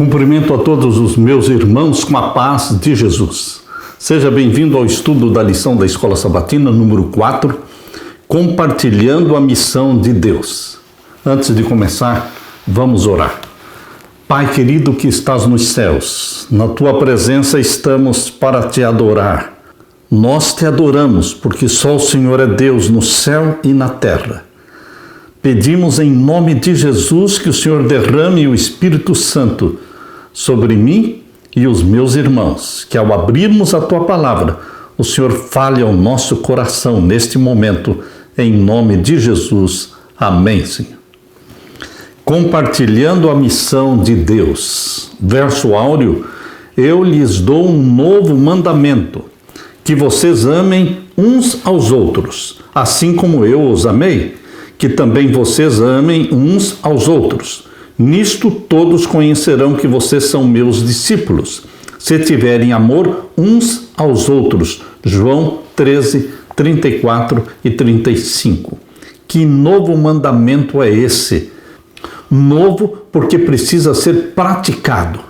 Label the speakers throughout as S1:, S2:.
S1: Cumprimento a todos os meus irmãos com a paz de Jesus. Seja bem-vindo ao estudo da lição da Escola Sabatina, número 4, compartilhando a missão de Deus. Antes de começar, vamos orar. Pai querido que estás nos céus, na tua presença estamos para te adorar. Nós te adoramos porque só o Senhor é Deus no céu e na terra. Pedimos em nome de Jesus que o Senhor derrame o Espírito Santo sobre mim e os meus irmãos, que ao abrirmos a tua palavra, o Senhor fale ao nosso coração neste momento, em nome de Jesus. Amém, Senhor. Compartilhando a missão de Deus. Verso áureo: eu lhes dou um novo mandamento, que vocês amem uns aos outros, assim como eu os amei, que também vocês amem uns aos outros. Nisto todos conhecerão que vocês são meus discípulos, se tiverem amor uns aos outros. João 13, 34 e 35. Que novo mandamento é esse? Novo porque precisa ser praticado.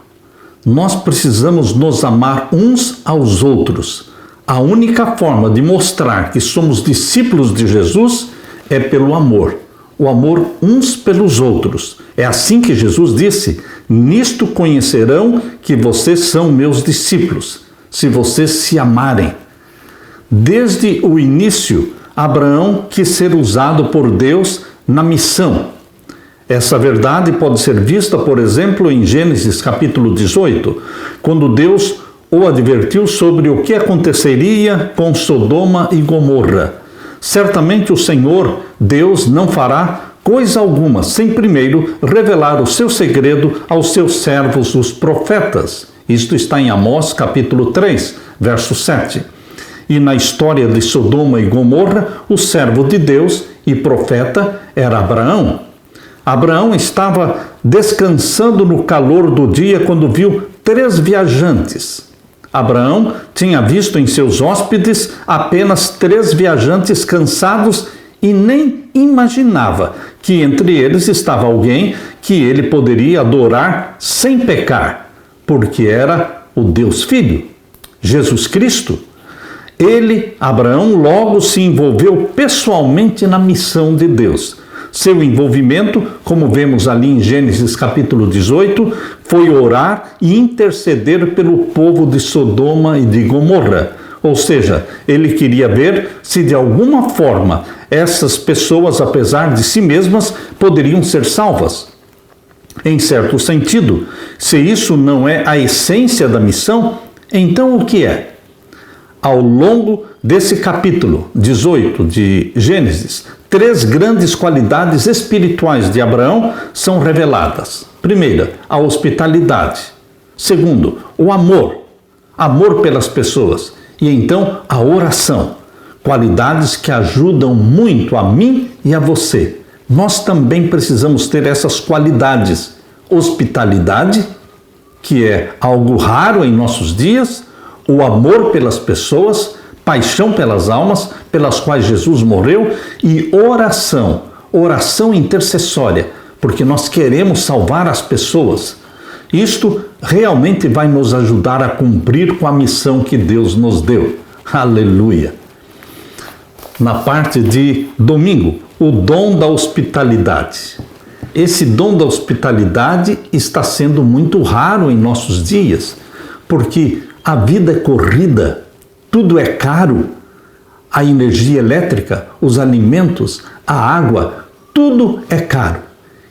S1: Nós precisamos nos amar uns aos outros. A única forma de mostrar que somos discípulos de Jesus é pelo amor. O amor uns pelos outros. É assim que Jesus disse: nisto conhecerão que vocês são meus discípulos, se vocês se amarem. Desde o início, Abraão quis ser usado por Deus na missão. Essa verdade pode ser vista, por exemplo, em Gênesis capítulo 18, quando Deus o advertiu sobre o que aconteceria com Sodoma e Gomorra. Certamente o Senhor, Deus, não fará coisa alguma sem primeiro revelar o seu segredo aos seus servos, os profetas. Isto está em Amós, capítulo 3, verso 7. E na história de Sodoma e Gomorra, o servo de Deus e profeta era Abraão. Abraão estava descansando no calor do dia quando viu 3 viajantes. Abraão tinha visto em seus hóspedes apenas 3 viajantes cansados e nem imaginava que entre eles estava alguém que ele poderia adorar sem pecar, porque era o Deus Filho, Jesus Cristo. Ele, Abraão, logo se envolveu pessoalmente na missão de Deus. Seu envolvimento, como vemos ali em Gênesis capítulo 18, foi orar e interceder pelo povo de Sodoma e de Gomorra. Ou seja, ele queria ver se de alguma forma essas pessoas, apesar de si mesmas, poderiam ser salvas. Em certo sentido, se isso não é a essência da missão, então o que é? Ao longo desse capítulo 18 de Gênesis, 3 grandes qualidades espirituais de Abraão são reveladas. Primeira, a hospitalidade. Segundo, o amor. Amor pelas pessoas. E então, a oração. Qualidades que ajudam muito a mim e a você. Nós também precisamos ter essas qualidades. Hospitalidade, que é algo raro em nossos dias. O amor pelas pessoas, paixão pelas almas, pelas quais Jesus morreu, e oração, oração intercessória, porque nós queremos salvar as pessoas. Isto realmente vai nos ajudar a cumprir com a missão que Deus nos deu. Aleluia! Na parte de domingo, o dom da hospitalidade. Esse dom da hospitalidade está sendo muito raro em nossos dias, porque a vida é corrida, tudo é caro, a energia elétrica, os alimentos, a água, tudo é caro.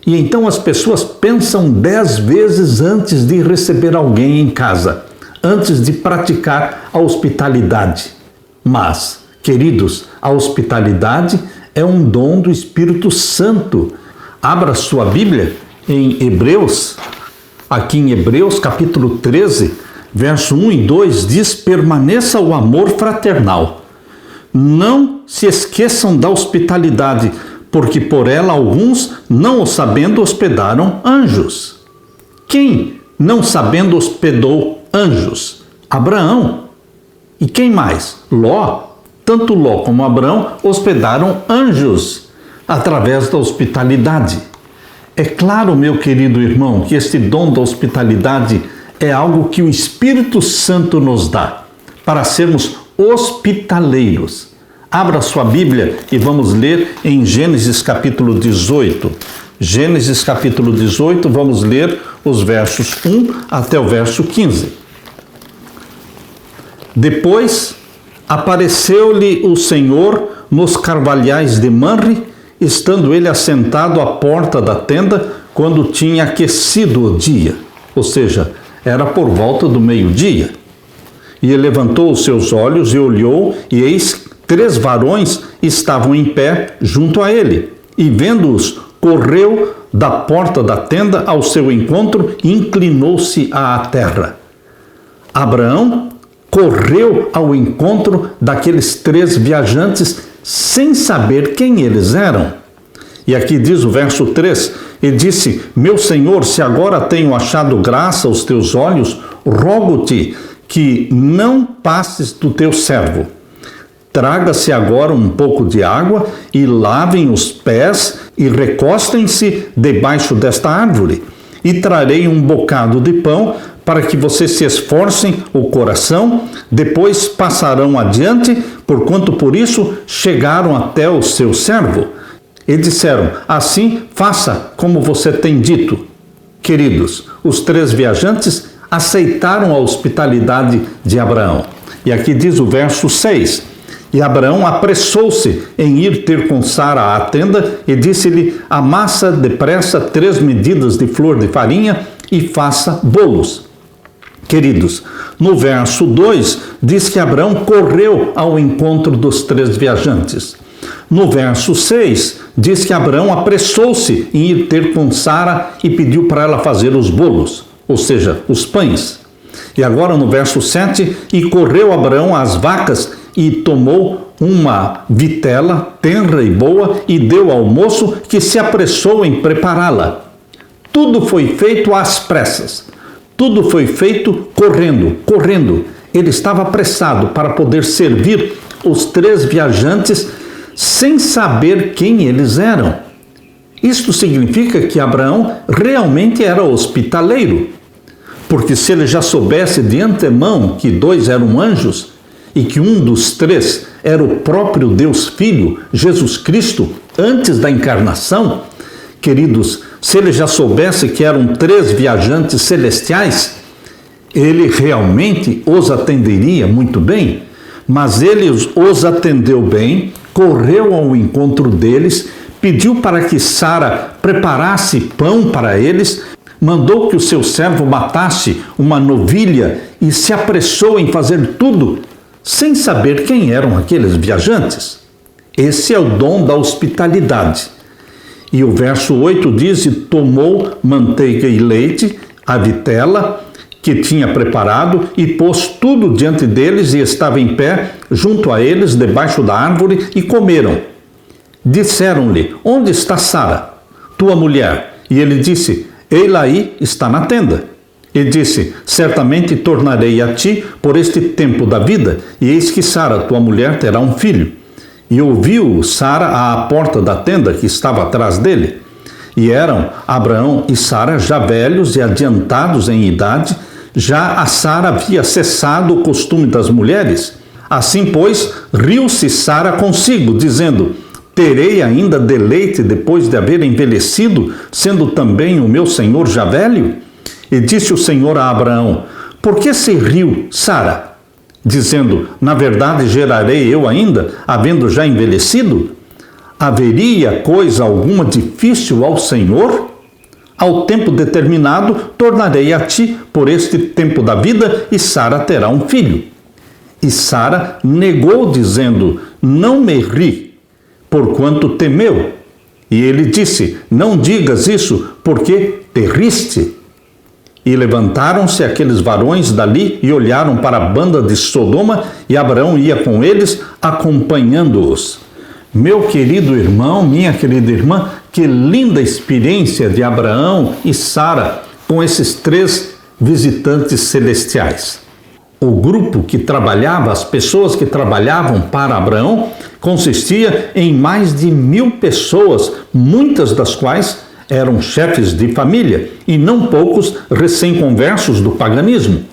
S1: E então as pessoas pensam 10 vezes antes de receber alguém em casa, antes de praticar a hospitalidade. Mas, queridos, a hospitalidade é um dom do Espírito Santo. Abra sua Bíblia em Hebreus, aqui em Hebreus capítulo 13, verso 1 e 2 diz: permaneça o amor fraternal. Não se esqueçam da hospitalidade, porque por ela alguns, não o sabendo, hospedaram anjos. Quem, não sabendo, hospedou anjos? Abraão. E quem mais? Ló. Tanto Ló como Abraão hospedaram anjos através da hospitalidade. É claro, meu querido irmão, que este dom da hospitalidade é algo que o Espírito Santo nos dá para sermos hospitaleiros. Abra sua Bíblia e vamos ler em Gênesis capítulo 18. Gênesis capítulo 18, vamos ler os versos 1 até o verso 15. Depois apareceu-lhe o Senhor nos carvalhais de Manre, estando ele assentado à porta da tenda, quando tinha aquecido o dia. Ou seja, era por volta do meio-dia. E ele levantou os seus olhos e olhou, e eis 3 varões estavam em pé junto a ele. E vendo-os, correu da porta da tenda ao seu encontro e inclinou-se à terra. Abraão correu ao encontro daqueles 3 viajantes sem saber quem eles eram. E aqui diz o verso 3, e disse: meu Senhor, se agora tenho achado graça aos teus olhos, rogo-te que não passes do teu servo. Traga-se agora um pouco de água e lavem os pés e recostem-se debaixo desta árvore. E trarei um bocado de pão para que vocês se esforcem o coração, depois passarão adiante, porquanto por isso chegaram até o seu servo. E disseram: assim faça como você tem dito. Queridos, os 3 viajantes aceitaram a hospitalidade de Abraão. E aqui diz o verso 6. E Abraão apressou-se em ir ter com Sara à tenda e disse-lhe: amassa depressa 3 medidas de flor de farinha e faça bolos. Queridos, no verso 2 diz que Abraão correu ao encontro dos 3 viajantes. No verso 6 diz que Abraão apressou-se em ir ter com Sara e pediu para ela fazer os bolos, ou seja, os pães. E agora no verso 7, e correu Abraão às vacas e tomou uma vitela tenra e boa e deu ao moço, que se apressou em prepará-la. Tudo foi feito às pressas. Tudo foi feito correndo. Ele estava apressado para poder servir os 3 viajantes sem saber quem eles eram. Isto significa que Abraão realmente era hospitaleiro, porque se ele já soubesse de antemão que 2 eram anjos e que um dos 3 era o próprio Deus Filho, Jesus Cristo, antes da encarnação, queridos, se ele já soubesse que eram 3 viajantes celestiais, ele realmente os atenderia muito bem. Mas ele os atendeu bem, correu ao encontro deles, pediu para que Sara preparasse pão para eles, mandou que o seu servo matasse uma novilha e se apressou em fazer tudo, sem saber quem eram aqueles viajantes. Esse é o dom da hospitalidade. E o verso 8 diz: e tomou manteiga e leite, a vitela que tinha preparado, e pôs tudo diante deles, e estava em pé junto a eles, debaixo da árvore, e comeram. Disseram-lhe: onde está Sara, tua mulher? E ele disse: ei-la aí, está na tenda. E disse: certamente tornarei a ti por este tempo da vida, e eis que Sara, tua mulher, terá um filho. E ouviu Sara à porta da tenda que estava atrás dele. E eram Abraão e Sara já velhos e adiantados em idade, já a Sara havia cessado o costume das mulheres. Assim, pois, riu-se Sara consigo, dizendo: terei ainda deleite depois de haver envelhecido, sendo também o meu senhor já velho? E disse o Senhor a Abraão: por que se riu Sara? Dizendo: na verdade gerarei eu ainda, havendo já envelhecido? Haveria coisa alguma difícil ao Senhor? Ao tempo determinado tornarei a ti por este tempo da vida, e Sara terá um filho. E Sara negou, dizendo: não me ri, porquanto temeu. E ele disse: não digas isso, porque te riste. E levantaram-se aqueles varões dali e olharam para a banda de Sodoma, e Abraão ia com eles, acompanhando-os. Meu querido irmão, minha querida irmã, que linda experiência de Abraão e Sara com esses 3 visitantes celestiais. O grupo que trabalhava, as pessoas que trabalhavam para Abraão, consistia em mais de 1000 pessoas, muitas das quais eram chefes de família e não poucos recém-conversos do paganismo.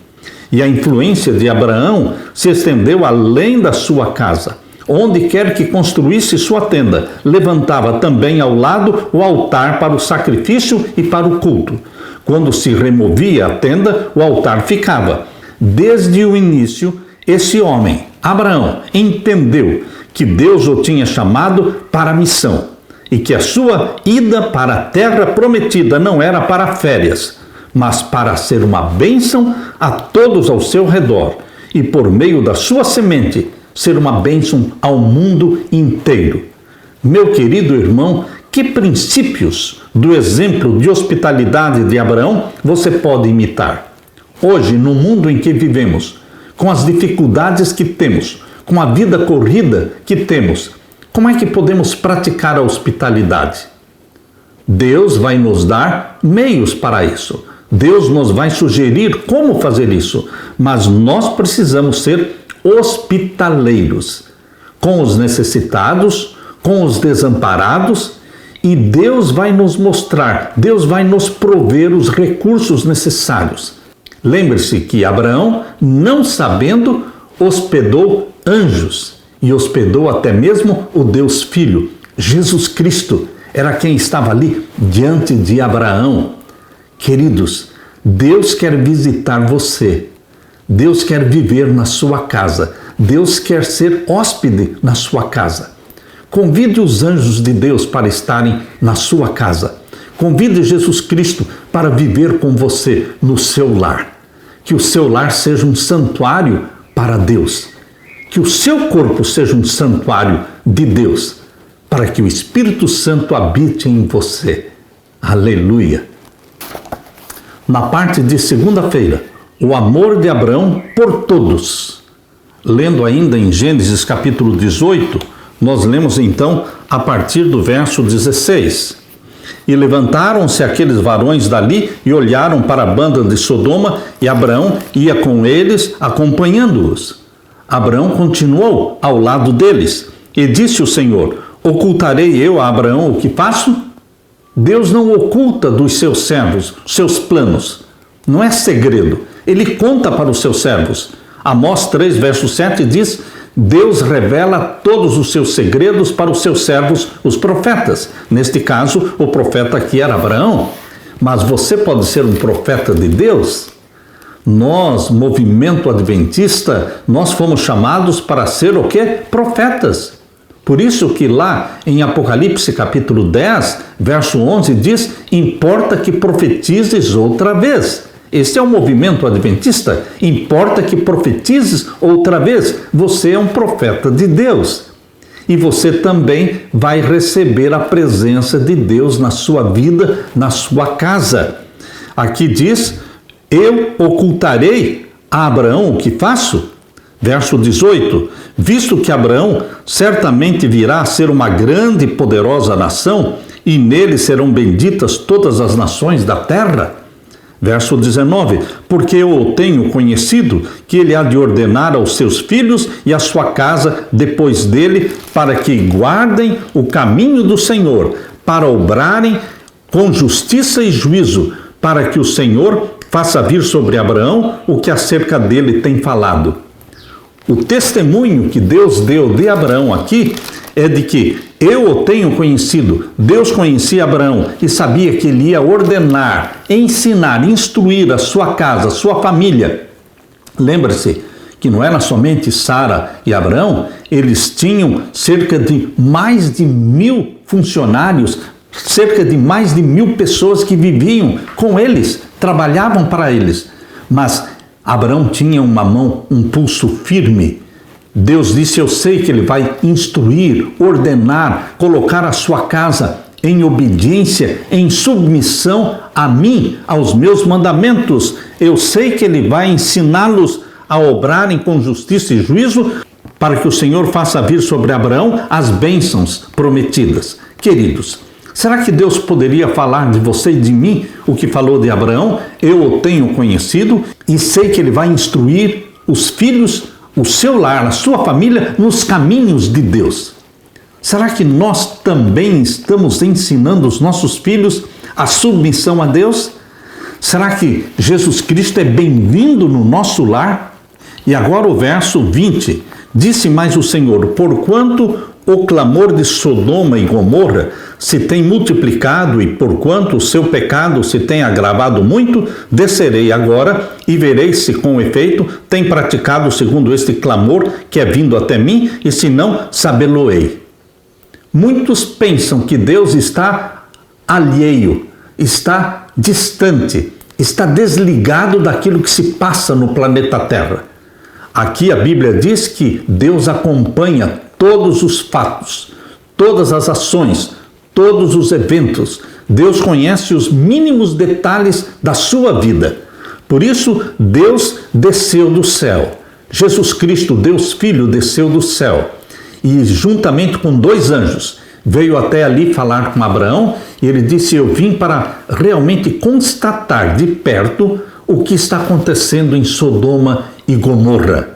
S1: E a influência de Abraão se estendeu além da sua casa. Onde quer que construísse sua tenda, levantava também ao lado o altar para o sacrifício e para o culto. Quando se removia a tenda, o altar ficava. Desde o início, esse homem, Abraão, entendeu que Deus o tinha chamado para a missão e que a sua ida para a terra prometida não era para férias, mas para ser uma bênção a todos ao seu redor e, por meio da sua semente, ser uma bênção ao mundo inteiro. Meu querido irmão, que princípios do exemplo de hospitalidade de Abraão você pode imitar? Hoje, no mundo em que vivemos, com as dificuldades que temos, com a vida corrida que temos, como é que podemos praticar a hospitalidade? Deus vai nos dar meios para isso. Deus nos vai sugerir como fazer isso, mas nós precisamos ser hospitaleiros com os necessitados, com os desamparados, e Deus vai nos mostrar, Deus vai nos prover os recursos necessários. Lembre-se que Abraão, não sabendo, hospedou anjos e hospedou até mesmo o Deus Filho. Jesus Cristo era quem estava ali diante de Abraão. Queridos, Deus quer visitar você. Deus quer viver na sua casa. Deus quer ser hóspede na sua casa. Convide os anjos de Deus para estarem na sua casa. Convide Jesus Cristo para viver com você no seu lar. Que o seu lar seja um santuário para Deus. Que o seu corpo seja um santuário de Deus, para que o Espírito Santo habite em você. Aleluia! Na parte de segunda-feira, o amor de Abraão por todos. Lendo ainda em Gênesis capítulo 18, nós lemos então a partir do verso 16. E levantaram-se aqueles varões dali e olharam para a banda de Sodoma, e Abraão ia com eles, acompanhando-os. Abraão continuou ao lado deles, e disse o Senhor: ocultarei eu a Abraão o que faço? Deus não oculta dos seus servos seus planos. Não é segredo. Ele conta para os seus servos. Amós 3, verso 7 diz: Deus revela todos os seus segredos para os seus servos, os profetas. Neste caso, o profeta aqui era Abraão. Mas você pode ser um profeta de Deus? Nós, movimento adventista, nós fomos chamados para ser o quê? Profetas. Por isso que lá em Apocalipse capítulo 10, verso 11 diz: importa que profetizes outra vez. Esse é o movimento adventista. Importa que profetizes outra vez. Você é um profeta de Deus. E você também vai receber a presença de Deus na sua vida, na sua casa. Aqui diz: eu ocultarei a Abraão o que faço? Verso 18: visto que Abraão certamente virá a ser uma grande e poderosa nação, e nele serão benditas todas as nações da terra. Verso 19: porque eu o tenho conhecido, que ele há de ordenar aos seus filhos e à sua casa depois dele, para que guardem o caminho do Senhor, para obrarem com justiça e juízo, para que o Senhor faça vir sobre Abraão o que acerca dele tem falado. O testemunho que Deus deu de Abraão aqui é de que eu o tenho conhecido. Deus conhecia Abraão e sabia que ele ia ordenar, ensinar, instruir a sua casa, a sua família. Lembra-se que não era somente Sara e Abraão, eles tinham cerca de mais de 1.000 funcionários, cerca de mais de 1.000 pessoas que viviam com eles, trabalhavam para eles. Mas Abraão tinha uma mão, um pulso firme. Deus disse: eu sei que ele vai instruir, ordenar, colocar a sua casa em obediência, em submissão a mim, aos meus mandamentos. Eu sei que ele vai ensiná-los a obrarem com justiça e juízo, para que o Senhor faça vir sobre Abraão as bênçãos prometidas. Queridos, será que Deus poderia falar de você e de mim o que falou de Abraão? Eu o tenho conhecido e sei que ele vai instruir os filhos, o seu lar, a sua família, nos caminhos de Deus. Será que nós também estamos ensinando os nossos filhos A submissão a Deus? Será que Jesus Cristo é bem-vindo no nosso lar? E agora o verso 20. Disse mais o Senhor: porquanto o clamor de Sodoma e Gomorra se tem multiplicado e porquanto o seu pecado se tem agravado muito, descerei agora e verei se com efeito tem praticado segundo este clamor que é vindo até mim, e se não, sabê-lo-ei. Muitos pensam que Deus está alheio, está distante, está desligado daquilo que se passa no planeta Terra. Aqui a Bíblia diz que Deus acompanha todos os fatos, todas as ações, todos os eventos. Deus conhece os mínimos detalhes da sua vida. Por isso, Deus desceu do céu. Jesus Cristo, Deus Filho, desceu do céu. E juntamente com 2 anjos, veio até ali falar com Abraão, e ele disse: eu vim para realmente constatar de perto o que está acontecendo em Sodoma e Gomorra.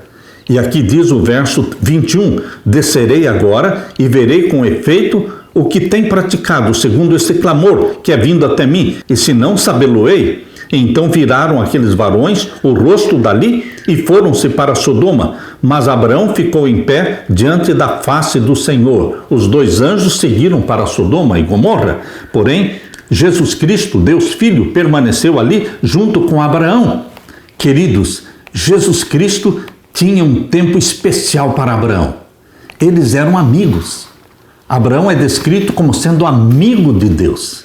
S1: E aqui diz o verso 21, descerei agora e verei com efeito o que tem praticado, segundo este clamor que é vindo até mim, e se não, sabê-lo-ei. Então viraram aqueles varões o rosto dali e foram-se para Sodoma, mas Abraão ficou em pé diante da face do Senhor. Os 2 anjos seguiram para Sodoma e Gomorra, porém Jesus Cristo, Deus Filho, permaneceu ali junto com Abraão. Queridos, Jesus Cristo tinha um tempo especial para Abraão. Eles eram amigos. Abraão é descrito como sendo amigo de Deus.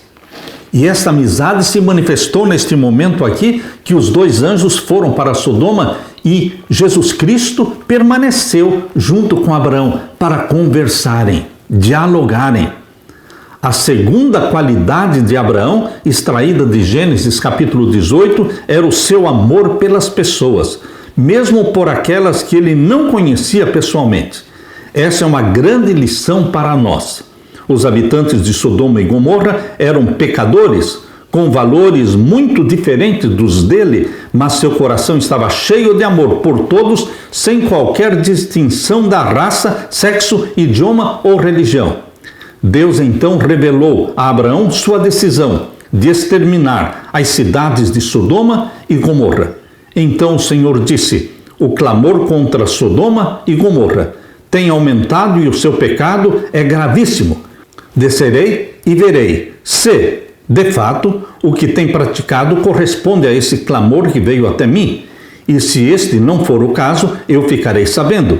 S1: E essa amizade se manifestou neste momento aqui, que os 2 anjos foram para Sodoma e Jesus Cristo permaneceu junto com Abraão para conversarem, dialogarem. A segunda qualidade de Abraão, extraída de Gênesis capítulo 18, era o seu amor pelas pessoas, mesmo por aquelas que ele não conhecia pessoalmente. Essa é uma grande lição para nós. Os habitantes de Sodoma e Gomorra eram pecadores, com valores muito diferentes dos dele, mas seu coração estava cheio de amor por todos, sem qualquer distinção da raça, sexo, idioma ou religião. Deus então revelou a Abraão sua decisão de exterminar as cidades de Sodoma e Gomorra. Então o Senhor disse: o clamor contra Sodoma e Gomorra tem aumentado e o seu pecado é gravíssimo. Descerei e verei se, de fato, o que tem praticado corresponde a esse clamor que veio até mim. E se este não for o caso, eu ficarei sabendo.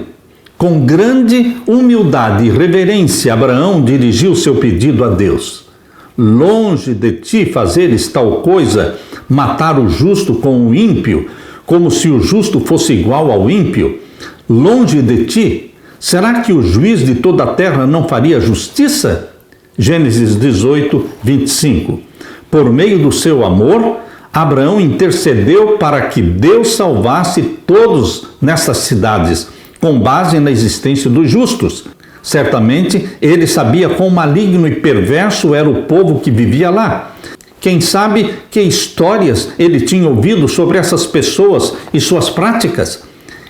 S1: Com grande humildade e reverência, Abraão dirigiu seu pedido a Deus. Longe de ti fazeres tal coisa, matar o justo com o ímpio, como se o justo fosse igual ao ímpio. Longe de ti, será que o juiz de toda a terra não faria justiça? Gênesis 18, 25. Por meio do seu amor, Abraão intercedeu para que Deus salvasse todos nessas cidades, com base na existência dos justos. Certamente, ele sabia quão maligno e perverso era o povo que vivia lá. Quem sabe que histórias ele tinha ouvido sobre essas pessoas e suas práticas?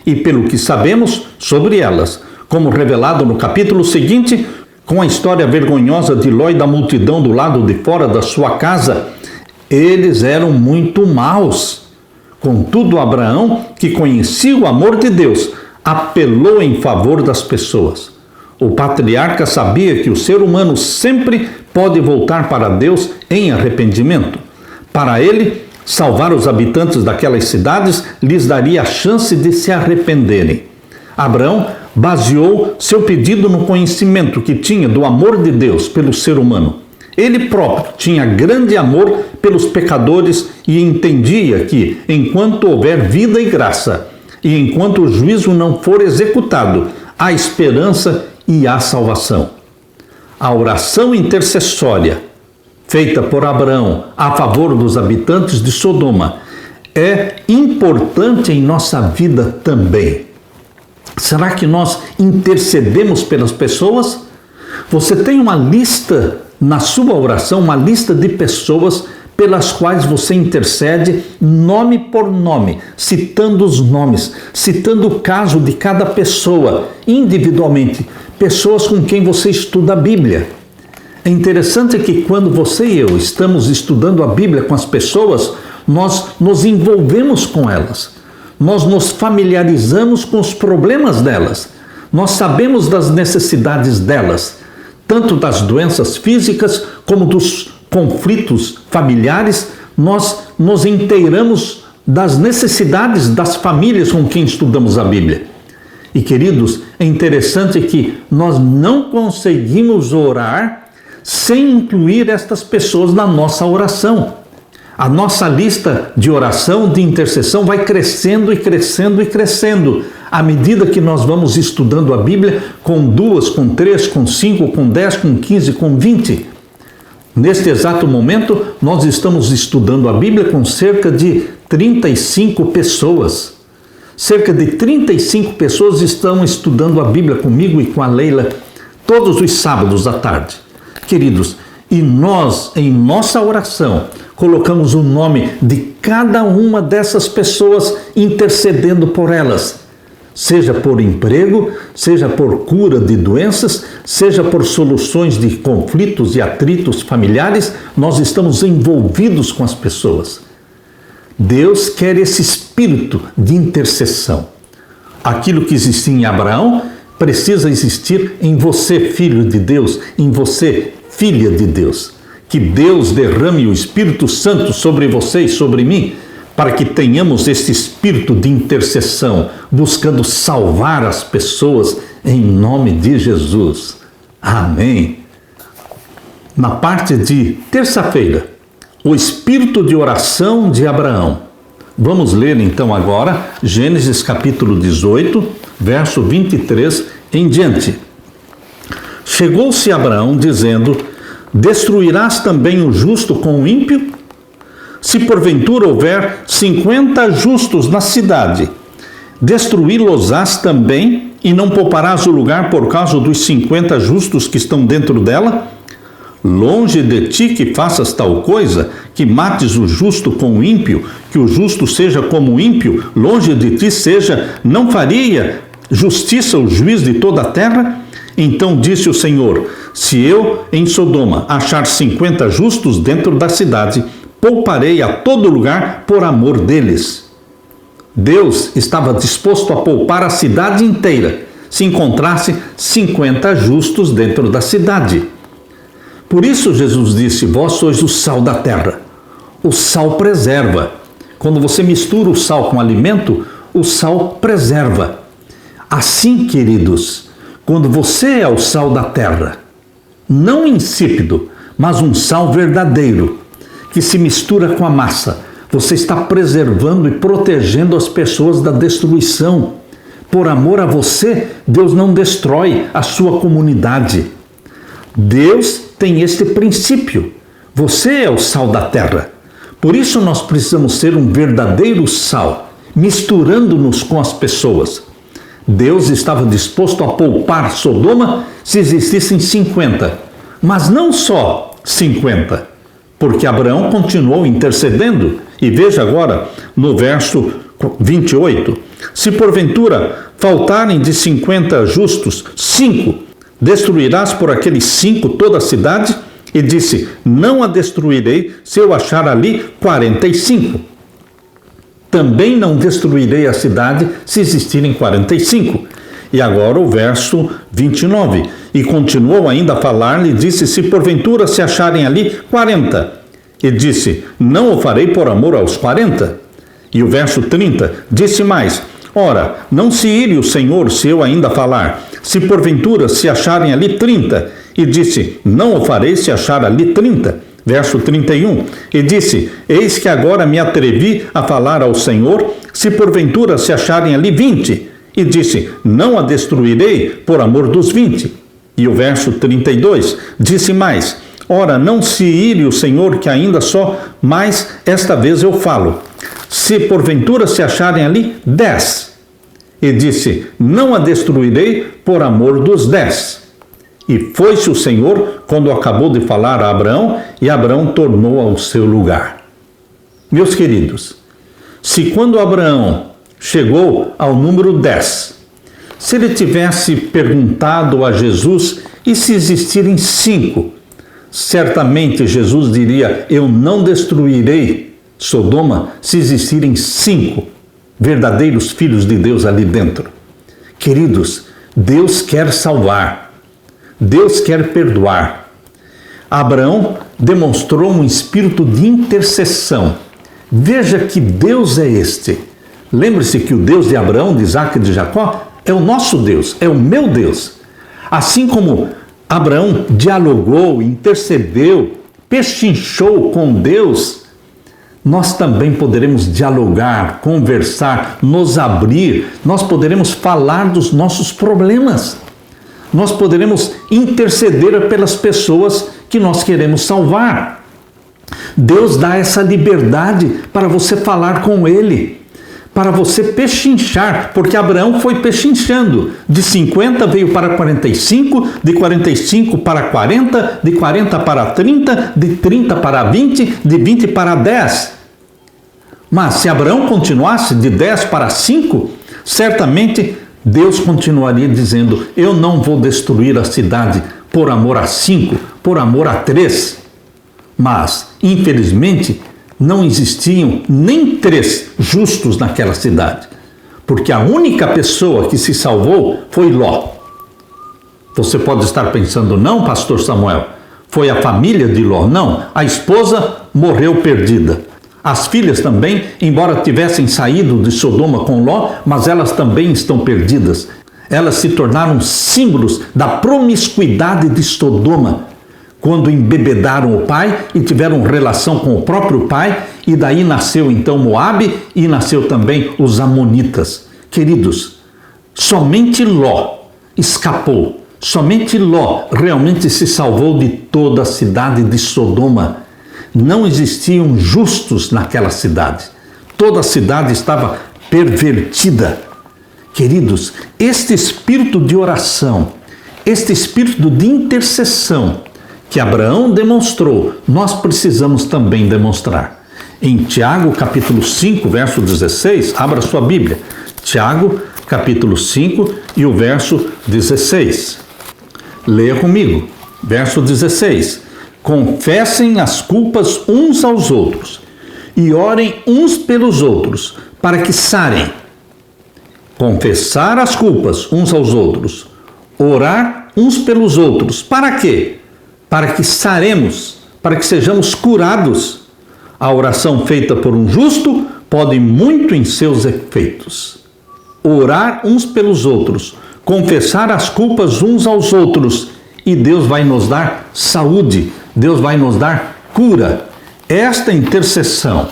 S1: E pelo que sabemos sobre elas, como revelado no capítulo seguinte, com a história vergonhosa de Ló e da multidão do lado de fora da sua casa, eles eram muito maus. Contudo, Abraão, que conhecia o amor de Deus, apelou em favor das pessoas. O patriarca sabia que o ser humano sempre pode voltar para Deus em arrependimento. Para ele, salvar os habitantes daquelas cidades lhes daria a chance de se arrependerem. Abraão baseou seu pedido no conhecimento que tinha do amor de Deus pelo ser humano. Ele próprio tinha grande amor pelos pecadores e entendia que, enquanto houver vida e graça, e enquanto o juízo não for executado, há esperança e há salvação. A oração intercessória feita por Abraão a favor dos habitantes de Sodoma é importante em nossa vida também. Será que nós intercedemos pelas pessoas? Você tem uma lista na sua oração, uma lista de pessoas pelas quais você intercede nome por nome, citando os nomes, citando o caso de cada pessoa individualmente, pessoas com quem você estuda a Bíblia. É interessante que quando você e eu estamos estudando a Bíblia com as pessoas, nós nos envolvemos com elas. Nós nos familiarizamos com os problemas delas. Nós sabemos das necessidades delas, tanto das doenças físicas como dos conflitos familiares. Nós nos inteiramos das necessidades das famílias com quem estudamos a Bíblia. E queridos, é interessante que nós não conseguimos orar sem incluir estas pessoas na nossa oração. A nossa lista de oração, de intercessão vai crescendo e crescendo e crescendo à medida que nós vamos estudando a Bíblia com 2, com 3, com 5, com 10, com 15, com 20. Neste exato momento, nós estamos estudando a Bíblia com cerca de 35 pessoas. Cerca de 35 pessoas estão estudando a Bíblia comigo e com a Leila todos os sábados à tarde. Queridos, e nós, em nossa oração, colocamos o nome de cada uma dessas pessoas, intercedendo por elas. Seja por emprego, seja por cura de doenças, seja por soluções de conflitos e atritos familiares, nós estamos envolvidos com as pessoas. Deus quer esse espírito de intercessão. Aquilo que existia em Abraão precisa existir em você, filho de Deus, em você, filha de Deus. Que Deus derrame o Espírito Santo sobre você e sobre mim, para que tenhamos esse espírito de intercessão, buscando salvar as pessoas em nome de Jesus. Amém. Na parte de terça-feira, o espírito de oração de Abraão. Vamos ler então agora Gênesis capítulo 18, verso 23 em diante. Chegou-se Abraão dizendo: destruirás também o justo com o ímpio? Se porventura houver 50 justos na cidade, destruí-los-ás também, e não pouparás o lugar por causa dos 50 justos que estão dentro dela? Longe de ti que faças tal coisa, que mates o justo com o ímpio, que o justo seja como o ímpio, longe de ti seja, não faria justiça o juiz de toda a terra? Então disse o Senhor: se eu em Sodoma achar 50 justos dentro da cidade, pouparei a todo lugar por amor deles. Deus estava disposto a poupar a cidade inteira, se encontrasse 50 justos dentro da cidade. Por isso Jesus disse: vós sois o sal da terra. O sal preserva. Quando você mistura o sal com alimento, o sal preserva. Assim, queridos, quando você é o sal da terra, não insípido, mas um sal verdadeiro, que se mistura com a massa, você está preservando e protegendo as pessoas da destruição. Por amor a você, Deus não destrói a sua comunidade. Deus tem este princípio. Você é o sal da terra. Por isso nós precisamos ser um verdadeiro sal, misturando-nos com as pessoas. Deus estava disposto a poupar Sodoma se existissem 50, mas não só 50, porque Abraão continuou intercedendo. E veja agora no verso 28, se porventura faltarem de 50 justos 5, destruirás por aqueles 5 toda a cidade? E disse: não a destruirei se eu achar ali 45. Também não destruirei a cidade se existirem 45. E agora o verso 29. E continuou ainda a falar-lhe, e disse: se porventura se acharem ali 40. E disse: não o farei por amor aos 40. E o verso 30 disse mais: ora, não se ire o Senhor se eu ainda falar, se porventura se acharem ali 30. E disse: não o farei se achar ali 30. Verso 31, e disse: eis que agora me atrevi a falar ao Senhor, se porventura se acharem ali 20. E disse: não a destruirei por amor dos 20. E o verso 32 disse mais: ora, não se ire o Senhor, que ainda só mais esta vez eu falo, se porventura se acharem ali 10. E disse: não a destruirei por amor dos 10. E foi-se o Senhor quando acabou de falar a Abraão, e Abraão tornou ao seu lugar. Meus queridos, se quando Abraão chegou ao número 10, se ele tivesse perguntado a Jesus: e se existirem 5? certamente Jesus diria: eu não destruirei Sodoma se existirem 5 verdadeiros filhos de Deus ali dentro. Queridos, Deus quer salvar, Deus quer perdoar. Abraão demonstrou um espírito de intercessão. Veja que Deus é este. Lembre-se que o Deus de Abraão, de Isaque e de Jacó é o nosso Deus, é o meu Deus. Assim como Abraão dialogou, intercedeu, pechinchou com Deus, nós também poderemos dialogar, conversar, nos abrir, nós poderemos falar dos nossos problemas. Nós poderemos interceder pelas pessoas que nós queremos salvar. Deus dá essa liberdade para você falar com Ele, para você pechinchar, porque Abraão foi pechinchando. De 50 veio para 45, de 45 para 40, de 40 para 30, de 30 para 20, de 20 para 10. Mas se Abraão continuasse de 10 para 5, certamente Deus continuaria dizendo: eu não vou destruir a cidade por amor a 5, por amor a 3. Mas, infelizmente, não existiam nem 3 justos naquela cidade, porque a única pessoa que se salvou foi Ló. Você pode estar pensando: não, pastor Samuel, foi a família de Ló. Não, a esposa morreu perdida. As filhas também, embora tivessem saído de Sodoma com Ló, mas elas também estão perdidas. Elas se tornaram símbolos da promiscuidade de Sodoma, quando embebedaram o pai e tiveram relação com o próprio pai, e daí nasceu então Moabe e nasceu também os amonitas. Queridos, somente Ló escapou, somente Ló realmente se salvou de toda a cidade de Sodoma. Não existiam justos naquela cidade. Toda a cidade estava pervertida. Queridos, este espírito de oração, este espírito de intercessão que Abraão demonstrou, nós precisamos também demonstrar. Em Tiago, capítulo 5, verso 16, abra sua Bíblia. Tiago, capítulo 5 e o verso 16. Leia comigo. Verso 16. Confessem as culpas uns aos outros e orem uns pelos outros para que sarem. Confessar as culpas uns aos outros, orar uns pelos outros. Para quê? Para que saremos, para que sejamos curados. A oração feita por um justo pode muito em seus efeitos. Orar uns pelos outros, confessar as culpas uns aos outros, e Deus vai nos dar saúde, Deus vai nos dar cura. Esta intercessão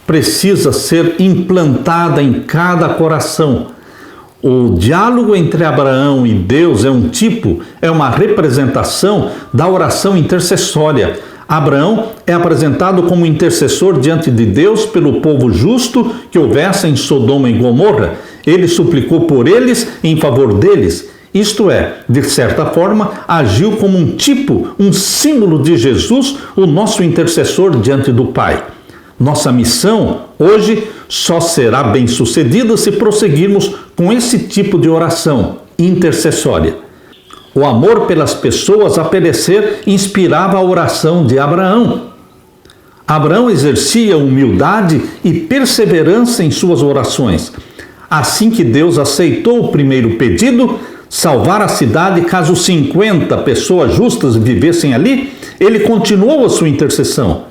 S1: precisa ser implantada em cada coração. O diálogo entre Abraão e Deus é uma representação da oração intercessória. Abraão é apresentado como intercessor diante de Deus pelo povo justo que houvesse em Sodoma e Gomorra. Ele suplicou por eles em favor deles. Isto é, de certa forma, agiu como um símbolo de Jesus, o nosso intercessor diante do Pai. Nossa missão hoje só será bem-sucedida se prosseguirmos com esse tipo de oração intercessória. O amor pelas pessoas a perecer inspirava a oração de Abraão. Abraão exercia humildade e perseverança em suas orações. Assim que Deus aceitou o primeiro pedido, salvar a cidade caso 50 pessoas justas vivessem ali, ele continuou a sua intercessão.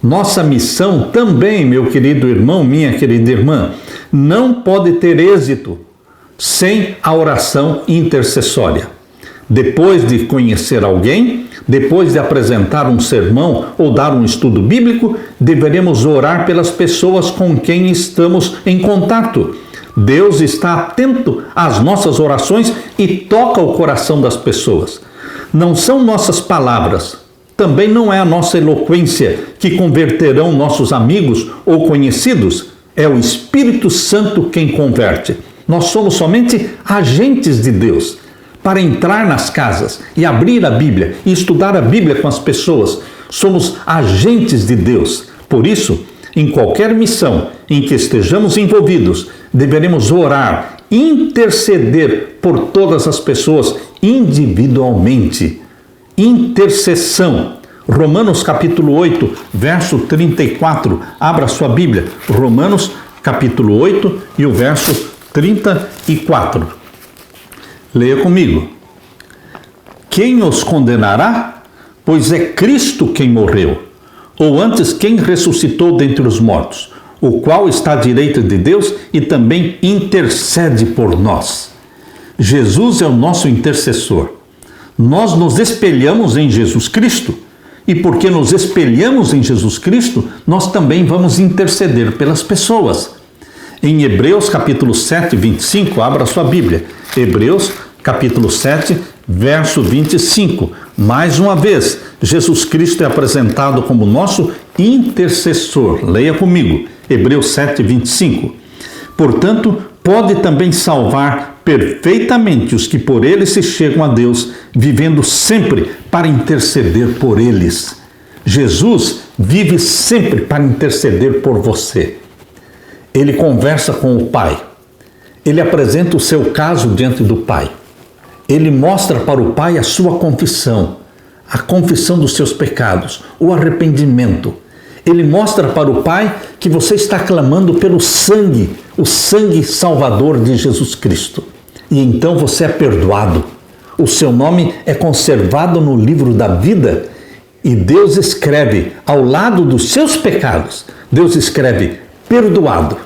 S1: Nossa missão também, meu querido irmão, minha querida irmã, não pode ter êxito sem a oração intercessória. Depois de conhecer alguém, depois de apresentar um sermão ou dar um estudo bíblico, deveremos orar pelas pessoas com quem estamos em contato. Deus está atento às nossas orações e toca o coração das pessoas. Não são nossas palavras, também não é a nossa eloquência que converterão nossos amigos ou conhecidos, é o Espírito Santo quem converte. Nós somos somente agentes de Deus para entrar nas casas e abrir a Bíblia e estudar a Bíblia com as pessoas. Somos agentes de Deus. Por isso, em qualquer missão em que estejamos envolvidos, deveremos orar, interceder por todas as pessoas individualmente. Intercessão. Romanos capítulo 8, verso 34. Abra sua Bíblia. Romanos capítulo 8 e o verso 34. Leia comigo. Quem os condenará? Pois é Cristo quem morreu, ou antes quem ressuscitou dentre os mortos, o qual está à direita de Deus e também intercede por nós. Jesus é o nosso intercessor. Nós nos espelhamos em Jesus Cristo, e porque nos espelhamos em Jesus Cristo, nós também vamos interceder pelas pessoas. Em Hebreus capítulo 7, 25, abra sua Bíblia. Hebreus capítulo 7, verso 25. Mais uma vez, Jesus Cristo é apresentado como nosso intercessor. Leia comigo. Hebreus 7, 25. Portanto, pode também salvar perfeitamente os que por ele se chegam a Deus, vivendo sempre para interceder por eles. Jesus vive sempre para interceder por você. Ele conversa com o Pai. Ele apresenta o seu caso diante do Pai. Ele mostra para o Pai a sua confissão, a confissão dos seus pecados, o arrependimento. Ele mostra para o Pai que você está clamando pelo sangue, o sangue salvador de Jesus Cristo. E então você é perdoado. O seu nome é conservado no livro da vida e Deus escreve ao lado dos seus pecados, Deus escreve perdoado.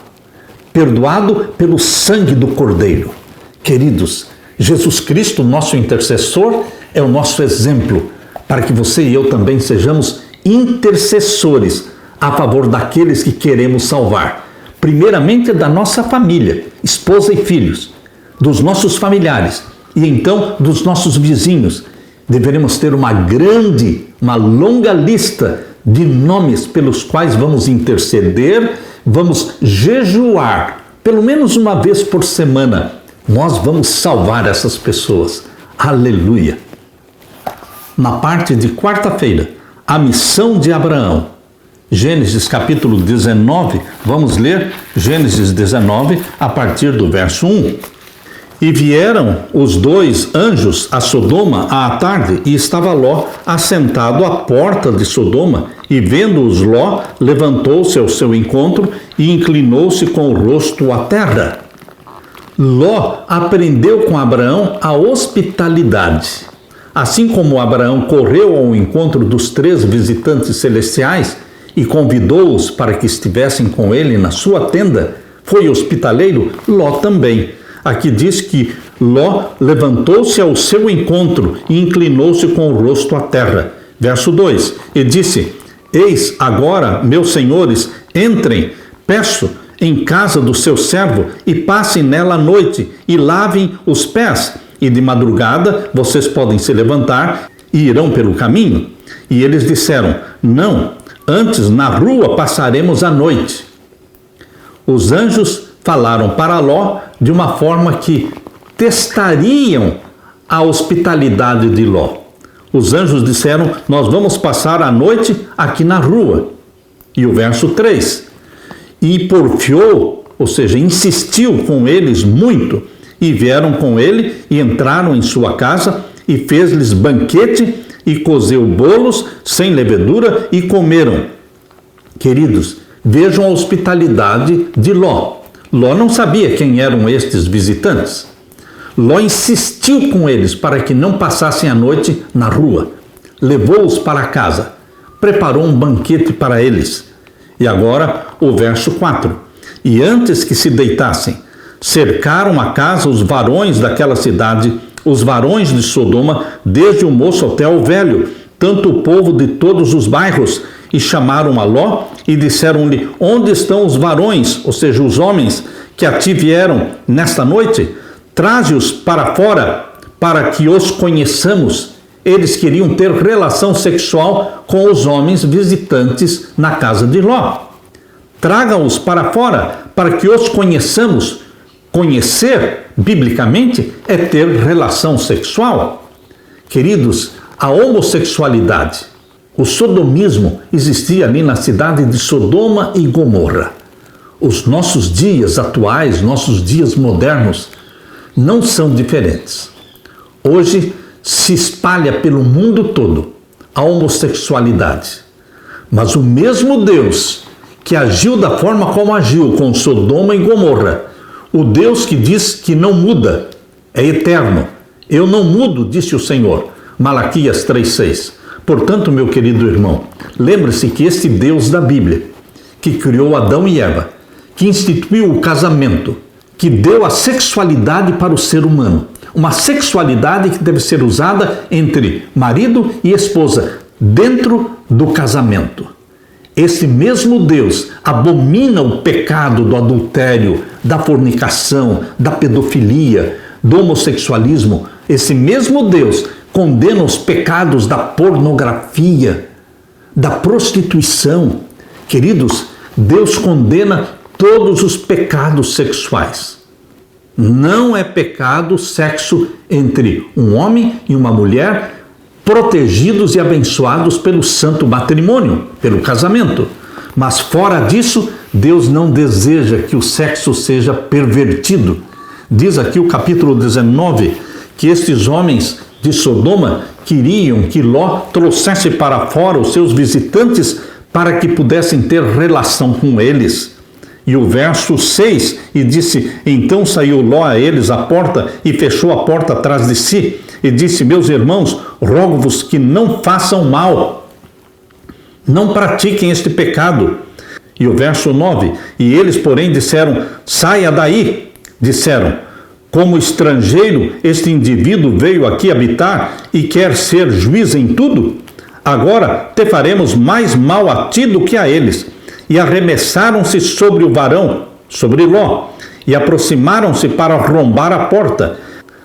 S1: Perdoado pelo sangue do Cordeiro. Queridos, Jesus Cristo, nosso intercessor, é o nosso exemplo para que você e eu também sejamos intercessores a favor daqueles que queremos salvar. Primeiramente da nossa família, esposa e filhos, dos nossos familiares e então dos nossos vizinhos. Deveremos ter uma longa lista de nomes pelos quais vamos interceder, vamos jejuar, pelo menos uma vez por semana. Nós vamos salvar essas pessoas. Aleluia! Na parte de quarta-feira, a missão de Abraão. Gênesis capítulo 19, vamos ler Gênesis 19 a partir do verso 1. E vieram os dois anjos a Sodoma à tarde, e estava Ló assentado à porta de Sodoma, e vendo-os Ló, levantou-se ao seu encontro e inclinou-se com o rosto à terra. Ló aprendeu com Abraão a hospitalidade. Assim como Abraão correu ao encontro dos 3 visitantes celestiais e convidou-os para que estivessem com ele na sua tenda, foi hospitaleiro, Ló também. Aqui diz que Ló levantou-se ao seu encontro e inclinou-se com o rosto à terra. Verso 2, e disse: Eis agora, meus senhores, entrem, peço, em casa do seu servo, e passem nela a noite, e lavem os pés, e de madrugada vocês podem se levantar e irão pelo caminho. E eles disseram: Não, antes na rua passaremos a noite. Os anjos falaram para Ló de uma forma que testariam a hospitalidade de Ló. Os anjos disseram: Nós vamos passar a noite aqui na rua. E o verso 3, e porfiou, ou seja, insistiu com eles muito, e vieram com ele e entraram em sua casa e fez-lhes banquete e cozeu bolos sem levedura e comeram. Queridos, vejam a hospitalidade de Ló. Ló não sabia quem eram estes visitantes. Ló insistiu com eles para que não passassem a noite na rua. Levou-os para casa, preparou um banquete para eles. E agora o verso 4. E antes que se deitassem, cercaram a casa os varões daquela cidade, os varões de Sodoma, desde o moço até o velho, tanto o povo de todos os bairros, e chamaram a Ló e disseram-lhe: Onde estão os varões, ou seja, os homens que a ti vieram nesta noite? Traze-os para fora, para que os conheçamos. Eles queriam ter relação sexual com os homens visitantes na casa de Ló. Traga-os para fora, para que os conheçamos. Conhecer, biblicamente, é ter relação sexual. Queridos, a homossexualidade, o sodomismo existia ali na cidade de Sodoma e Gomorra. Os nossos dias atuais, nossos dias modernos, não são diferentes. Hoje se espalha pelo mundo todo a homossexualidade. Mas o mesmo Deus que agiu da forma como agiu com Sodoma e Gomorra, o Deus que diz que não muda, é eterno. Eu não mudo, disse o Senhor. Malaquias 3,6. Portanto, meu querido irmão, lembre-se que este Deus da Bíblia, que criou Adão e Eva, que instituiu o casamento, que deu a sexualidade para o ser humano, uma sexualidade que deve ser usada entre marido e esposa, dentro do casamento. Esse mesmo Deus abomina o pecado do adultério, da fornicação, da pedofilia, do homossexualismo. Esse mesmo Deus condena os pecados da pornografia, da prostituição. Queridos, Deus condena todos os pecados sexuais. Não é pecado sexo entre um homem e uma mulher, protegidos e abençoados pelo santo matrimônio, pelo casamento. Mas fora disso, Deus não deseja que o sexo seja pervertido. Diz aqui o capítulo 19 que estes homens de Sodoma queriam que Ló trouxesse para fora os seus visitantes para que pudessem ter relação com eles. E o verso 6, e disse, então saiu Ló a eles à porta e fechou a porta atrás de si, e disse, meus irmãos, rogo-vos que não façam mal, não pratiquem este pecado. E o verso 9, e eles, porém, disseram, saia daí. Disseram, como estrangeiro, este indivíduo veio aqui habitar e quer ser juiz em tudo? Agora te faremos mais mal a ti do que a eles. E arremessaram-se sobre o varão, sobre Ló, e aproximaram-se para arrombar a porta.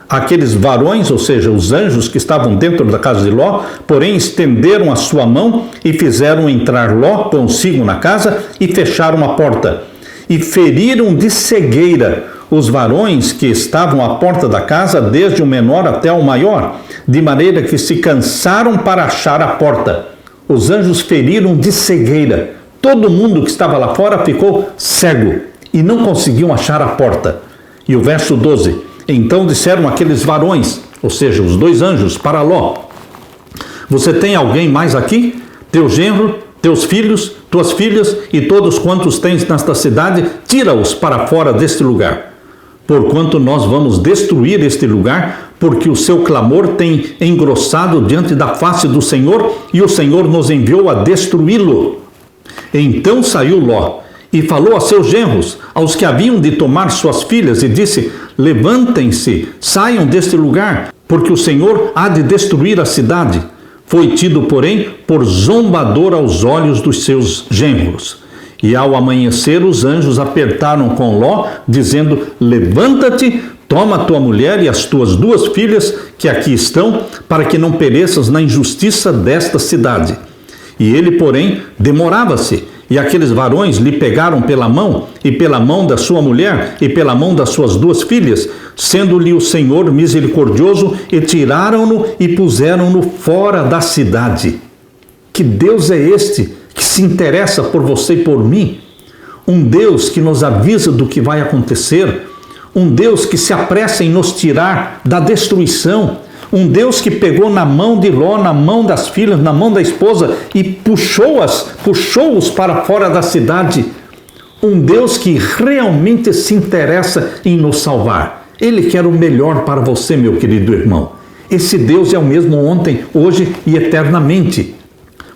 S1: Aqueles varões, ou seja, os anjos que estavam dentro da casa de Ló, porém estenderam a sua mão e fizeram entrar Ló consigo na casa e fecharam a porta. E feriram de cegueira os varões que estavam à porta da casa, desde o menor até o maior, de maneira que se cansaram para achar a porta. Os anjos feriram de cegueira. Todo mundo que estava lá fora ficou cego e não conseguiam achar a porta. E o verso 12, então disseram aqueles varões, ou seja, os dois anjos, para Ló, você tem alguém mais aqui? Teu genro, teus filhos, tuas filhas e todos quantos tens nesta cidade, tira-os para fora deste lugar. Porquanto nós vamos destruir este lugar, porque o seu clamor tem engrossado diante da face do Senhor, e o Senhor nos enviou a destruí-lo. Então saiu Ló e falou a seus genros, aos que haviam de tomar suas filhas, e disse, levantem-se, saiam deste lugar, porque o Senhor há de destruir a cidade. Foi tido, porém, por zombador aos olhos dos seus genros. E ao amanhecer os anjos apertaram com Ló, dizendo, levanta-te, toma tua mulher e as tuas duas filhas que aqui estão, para que não pereças na injustiça desta cidade. E ele, porém, demorava-se, e aqueles varões lhe pegaram pela mão, e pela mão da sua mulher, e pela mão das suas duas filhas, sendo-lhe o Senhor misericordioso, e tiraram-no e puseram-no fora da cidade. Que Deus é este que se interessa por você e por mim? Um Deus que nos avisa do que vai acontecer, um Deus que se apressa em nos tirar da destruição, um Deus que pegou na mão de Ló, na mão das filhas, na mão da esposa e puxou-os para fora da cidade. Um Deus que realmente se interessa em nos salvar. Ele quer o melhor para você, meu querido irmão. Esse Deus é o mesmo ontem, hoje e eternamente.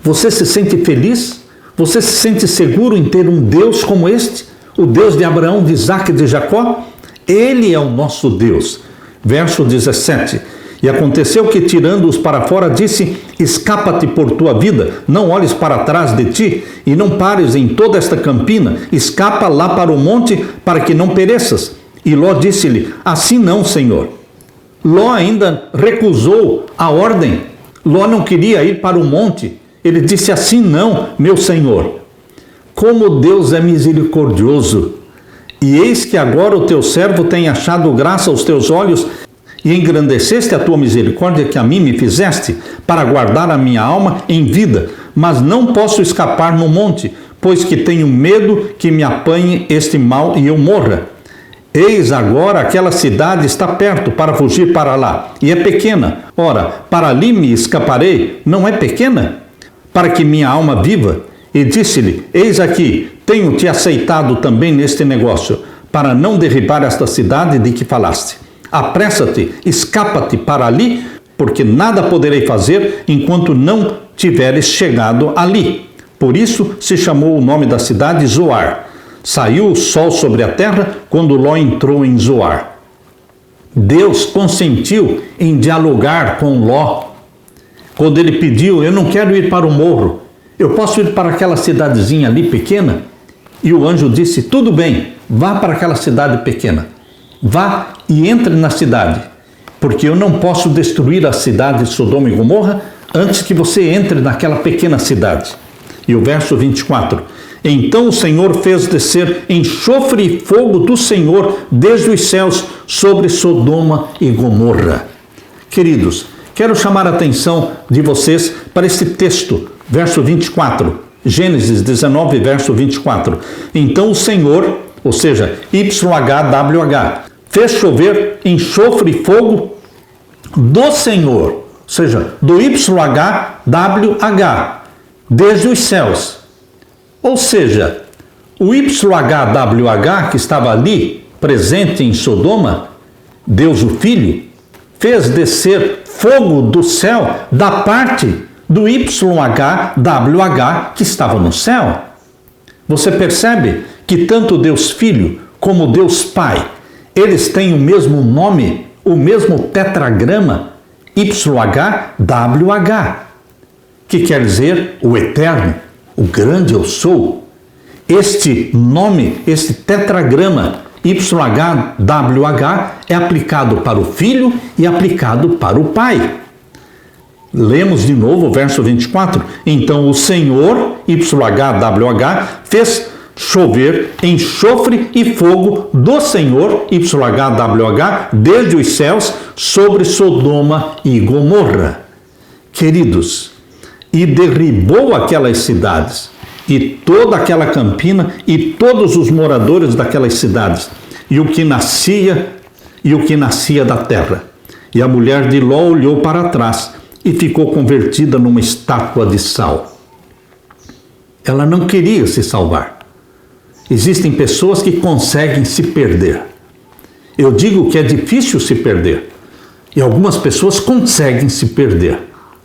S1: Você se sente feliz? Você se sente seguro em ter um Deus como este? O Deus de Abraão, de Isaque e de Jacó? Ele é o nosso Deus. Verso 17. E aconteceu que, tirando-os para fora, disse, escapa-te por tua vida, não olhes para trás de ti, e não pares em toda esta campina, escapa lá para o monte, para que não pereças. E Ló disse-lhe, assim não, Senhor. Ló ainda recusou a ordem. Ló não queria ir para o monte. Ele disse, assim não, meu Senhor. Como Deus é misericordioso. E eis que agora o teu servo tem achado graça aos teus olhos, e engrandeceste a tua misericórdia que a mim me fizeste, para guardar a minha alma em vida, mas não posso escapar no monte, pois que tenho medo que me apanhe este mal e eu morra. Eis agora aquela cidade está perto para fugir para lá, e é pequena. Ora, para ali me escaparei, não é pequena? Para que minha alma viva. E disse-lhe, eis aqui, tenho-te aceitado também neste negócio, para não derribar esta cidade de que falaste. Apressa-te, escapa-te para ali, porque nada poderei fazer enquanto não tiveres chegado ali. Por isso se chamou o nome da cidade Zoar. Saiu o sol sobre a terra quando Ló entrou em Zoar. Deus consentiu em dialogar com Ló. Quando ele pediu, eu não quero ir para o morro, eu posso ir para aquela cidadezinha ali pequena? E o anjo disse, tudo bem, vá para aquela cidade pequena. Vá e entre na cidade, porque eu não posso destruir a cidade de Sodoma e Gomorra antes que você entre naquela pequena cidade. E o verso 24, então o Senhor fez descer enxofre e fogo do Senhor desde os céus sobre Sodoma e Gomorra. Queridos, quero chamar a atenção de vocês para esse texto, verso 24, Gênesis 19, verso 24. Então o Senhor, ou seja, YHWH, fez chover enxofre e fogo do Senhor, ou seja, do YHWH, desde os céus. Ou seja, o YHWH que estava ali, presente em Sodoma, Deus o Filho, fez descer fogo do céu da parte do YHWH que estava no céu. Você percebe que tanto Deus Filho como Deus Pai, eles têm o mesmo nome, o mesmo tetragrama, YHWH, que quer dizer o Eterno, o grande eu sou. Este nome, este tetragrama YHWH é aplicado para o Filho e aplicado para o Pai. Lemos de novo o verso 24. Então o Senhor, YHWH, fez chover enxofre e fogo do Senhor, YHWH, desde os céus sobre Sodoma e Gomorra. Queridos, e derribou aquelas cidades, e toda aquela campina, e todos os moradores daquelas cidades, e o que nascia da terra. E a mulher de Ló olhou para trás, e ficou convertida numa estátua de sal. Ela não queria se salvar. Existem pessoas que conseguem se perder. Eu digo que é difícil se perder. E algumas pessoas conseguem se perder.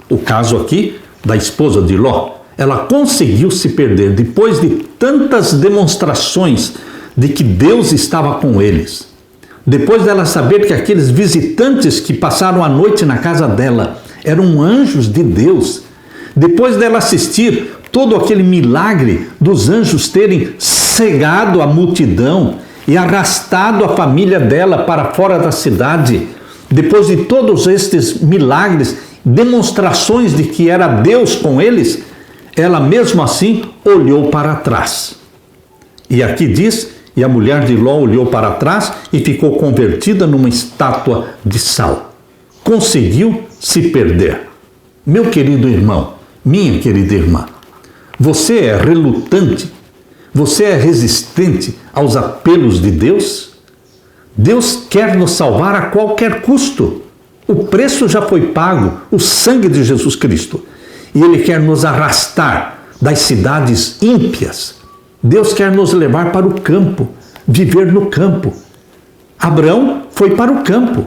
S1: O caso aqui da esposa de Ló, ela conseguiu se perder depois de tantas demonstrações de que Deus estava com eles. Depois dela saber que aqueles visitantes que passaram a noite na casa dela eram anjos de Deus. Depois dela assistir todo aquele milagre dos anjos terem cegado a multidão e arrastado a família dela para fora da cidade, depois de todos estes milagres, demonstrações de que era Deus com eles, ela mesmo assim olhou para trás. E aqui diz, e a mulher de Ló olhou para trás e ficou convertida numa estátua de sal. Conseguiu se perder. Meu querido irmão, minha querida irmã, você é relutante? Você é resistente aos apelos de Deus? Deus quer nos salvar a qualquer custo. O preço já foi pago, o sangue de Jesus Cristo. E Ele quer nos arrastar das cidades ímpias. Deus quer nos levar para o campo, viver no campo. Abraão foi para o campo.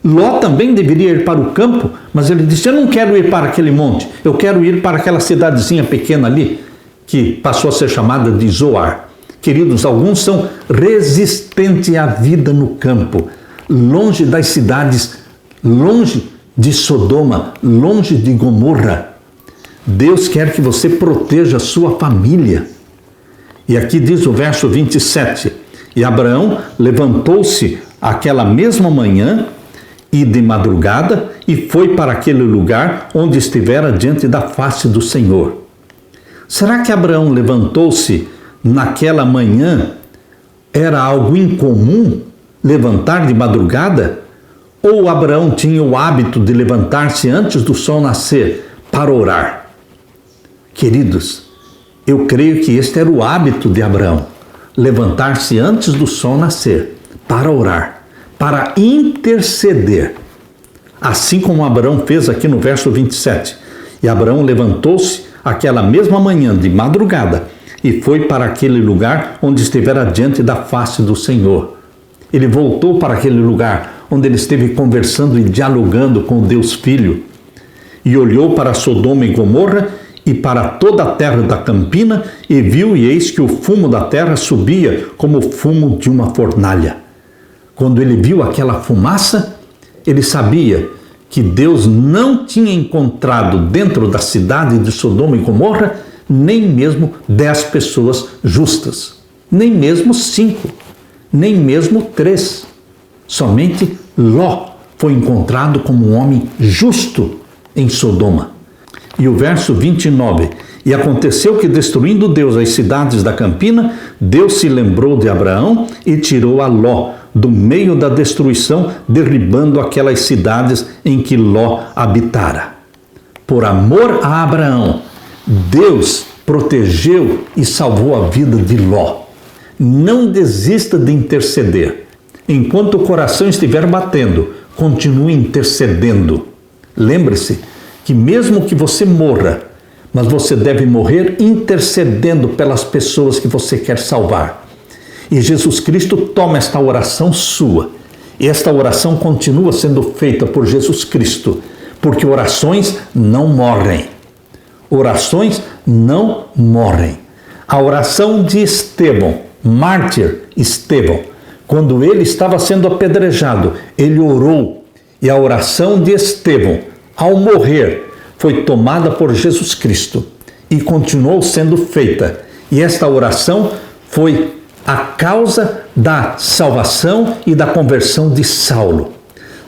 S1: Ló também deveria ir para o campo, mas ele disse, eu não quero ir para aquele monte, eu quero ir para aquela cidadezinha pequena ali, que passou a ser chamada de Zoar. Queridos, alguns são resistentes à vida no campo, longe das cidades, longe de Sodoma, longe de Gomorra. Deus quer que você proteja a sua família. E aqui diz o verso 27, e Abraão levantou-se aquela mesma manhã e de madrugada e foi para aquele lugar onde estivera diante da face do Senhor. Será que Abraão levantou-se naquela manhã? Era algo incomum levantar de madrugada? Ou Abraão tinha o hábito de levantar-se antes do sol nascer para orar? Queridos, eu creio que este era o hábito de Abraão, levantar-se antes do sol nascer para orar, para interceder. Assim como Abraão fez aqui no verso 27. E Abraão levantou-se aquela mesma manhã de madrugada e foi para aquele lugar onde estivera diante da face do Senhor. Ele voltou para aquele lugar onde ele esteve conversando e dialogando com o Deus Filho. E olhou para Sodoma e Gomorra e para toda a terra da campina e viu, e eis que o fumo da terra subia como o fumo de uma fornalha. Quando ele viu aquela fumaça, ele sabia que Deus não tinha encontrado dentro da cidade de Sodoma e Gomorra nem mesmo 10 pessoas justas, nem mesmo 5, nem mesmo 3. Somente Ló foi encontrado como um homem justo em Sodoma. E o verso 29, e aconteceu que destruindo Deus as cidades da campina, Deus se lembrou de Abraão e tirou a Ló do meio da destruição, derribando aquelas cidades em que Ló habitara. Por amor a Abraão, Deus protegeu e salvou a vida de Ló. Não desista de interceder. Enquanto o coração estiver batendo, continue intercedendo. Lembre-se que mesmo que você morra, mas você deve morrer intercedendo pelas pessoas que você quer salvar. E Jesus Cristo toma esta oração sua. E esta oração continua sendo feita por Jesus Cristo, porque orações não morrem. Orações não morrem. A oração de Estevão, mártir Estevão, quando ele estava sendo apedrejado, ele orou. E a oração de Estevão, ao morrer, foi tomada por Jesus Cristo e continuou sendo feita. E esta oração foi a causa da salvação e da conversão de Saulo.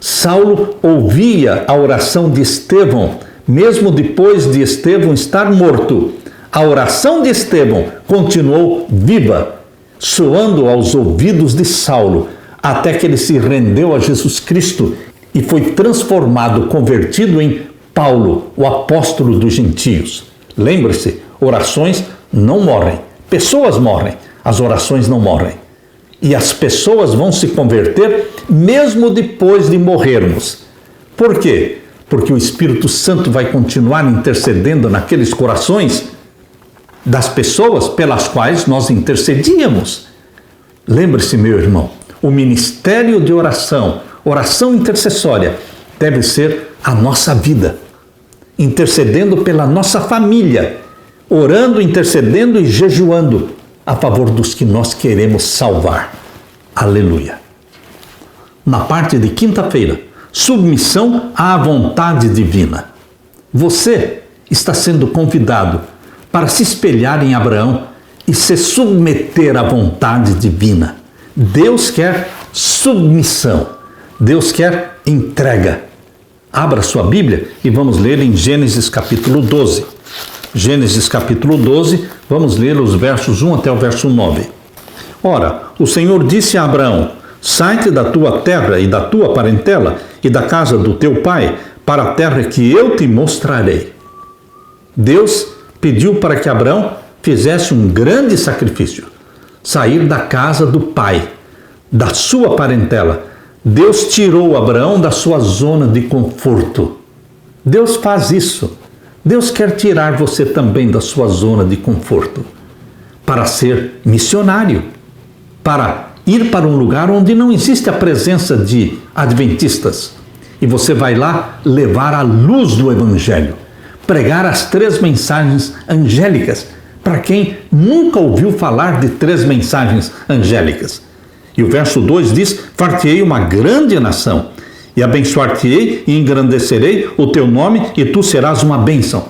S1: Saulo ouvia a oração de Estevão, mesmo depois de Estevão estar morto. A oração de Estevão continuou viva, soando aos ouvidos de Saulo, até que ele se rendeu a Jesus Cristo e foi transformado, convertido em Paulo, o apóstolo dos gentios. Lembre-se, orações não morrem, pessoas morrem, as orações não morrem. E as pessoas vão se converter mesmo depois de morrermos. Por quê? Porque o Espírito Santo vai continuar intercedendo naqueles corações das pessoas pelas quais nós intercedíamos. Lembre-se, meu irmão, o ministério de oração, oração intercessória, deve ser a nossa vida, intercedendo pela nossa família, orando, intercedendo e jejuando a favor dos que nós queremos salvar. Aleluia. Na parte de quinta-feira, submissão à vontade divina. Você está sendo convidado para se espelhar em Abraão e se submeter à vontade divina. Deus quer submissão. Deus quer entrega. Abra sua Bíblia e vamos ler em Gênesis capítulo 12. Gênesis capítulo 12, vamos ler os versos 1 até o verso 9. Ora, o Senhor disse a Abraão: sai-te da tua terra e da tua parentela e da casa do teu pai para a terra que eu te mostrarei. Deus pediu para que Abraão fizesse um grande sacrifício, sair da casa do pai, da sua parentela. Deus tirou Abraão da sua zona de conforto. Deus faz isso. Deus quer tirar você também da sua zona de conforto para ser missionário, para ir para um lugar onde não existe a presença de adventistas. E você vai lá levar a luz do Evangelho, pregar as 3 mensagens angélicas para quem nunca ouviu falar de 3 mensagens angélicas. E o verso 2 diz: far-te-ei uma grande nação, e abençoar-te-ei e engrandecerei o teu nome, e tu serás uma bênção.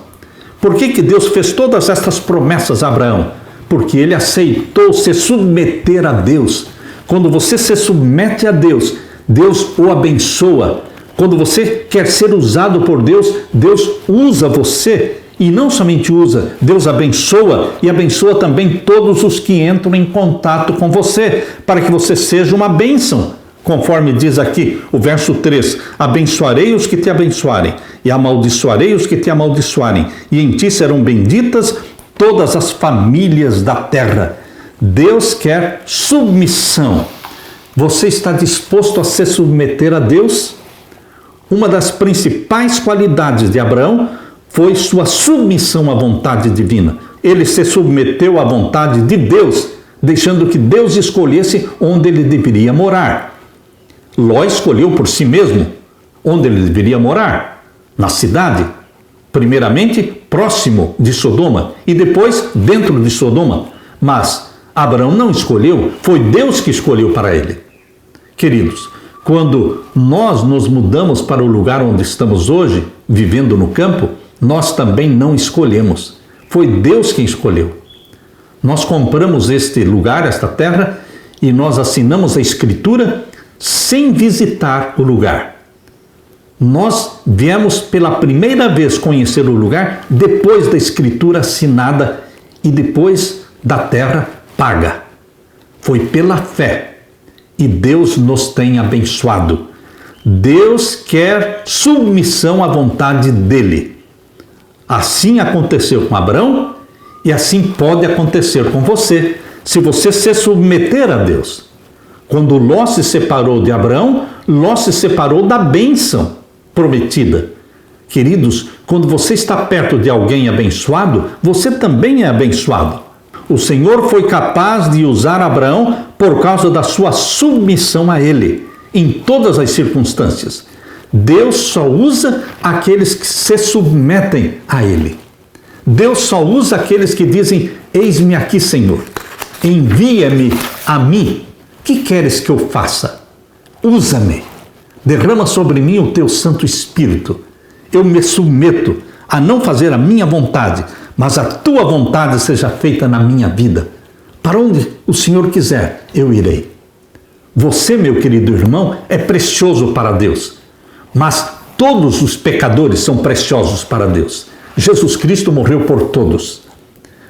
S1: Por que Deus fez todas estas promessas a Abraão? Porque ele aceitou se submeter a Deus. Quando você se submete a Deus, Deus o abençoa. Quando você quer ser usado por Deus, Deus usa você. E não somente usa, Deus abençoa e abençoa também todos os que entram em contato com você, para que você seja uma bênção. Conforme diz aqui o verso 3, abençoarei os que te abençoarem e amaldiçoarei os que te amaldiçoarem, e em ti serão benditas todas as famílias da terra. Deus quer submissão. Você está disposto a se submeter a Deus? Uma das principais qualidades de Abraão foi sua submissão à vontade divina. Ele se submeteu à vontade de Deus, deixando que Deus escolhesse onde ele deveria morar. Ló escolheu por si mesmo onde ele deveria morar, na cidade, primeiramente próximo de Sodoma e depois dentro de Sodoma. Mas Abraão não escolheu, foi Deus que escolheu para ele. Queridos, quando nós nos mudamos para o lugar onde estamos hoje, vivendo no campo, nós também não escolhemos. Foi Deus quem escolheu. Nós compramos este lugar, esta terra, e nós assinamos a escritura sem visitar o lugar. Nós viemos pela primeira vez conhecer o lugar depois da escritura assinada e depois da terra paga. Foi pela fé. E Deus nos tem abençoado. Deus quer submissão à vontade dele. Assim aconteceu com Abraão e assim pode acontecer com você, se você se submeter a Deus. Quando Ló se separou de Abraão, Ló se separou da bênção prometida. Queridos, quando você está perto de alguém abençoado, você também é abençoado. O Senhor foi capaz de usar Abraão por causa da sua submissão a ele, em todas as circunstâncias. Deus só usa aqueles que se submetem a ele. Deus só usa aqueles que dizem: eis-me aqui, Senhor, envia-me a mim. Que queres que eu faça? Usa-me, derrama sobre mim o teu Santo Espírito. Eu me submeto a não fazer a minha vontade, mas a tua vontade seja feita na minha vida. Para onde o Senhor quiser, eu irei. Você, meu querido irmão, é precioso para Deus, mas todos os pecadores são preciosos para Deus. Jesus Cristo morreu por todos.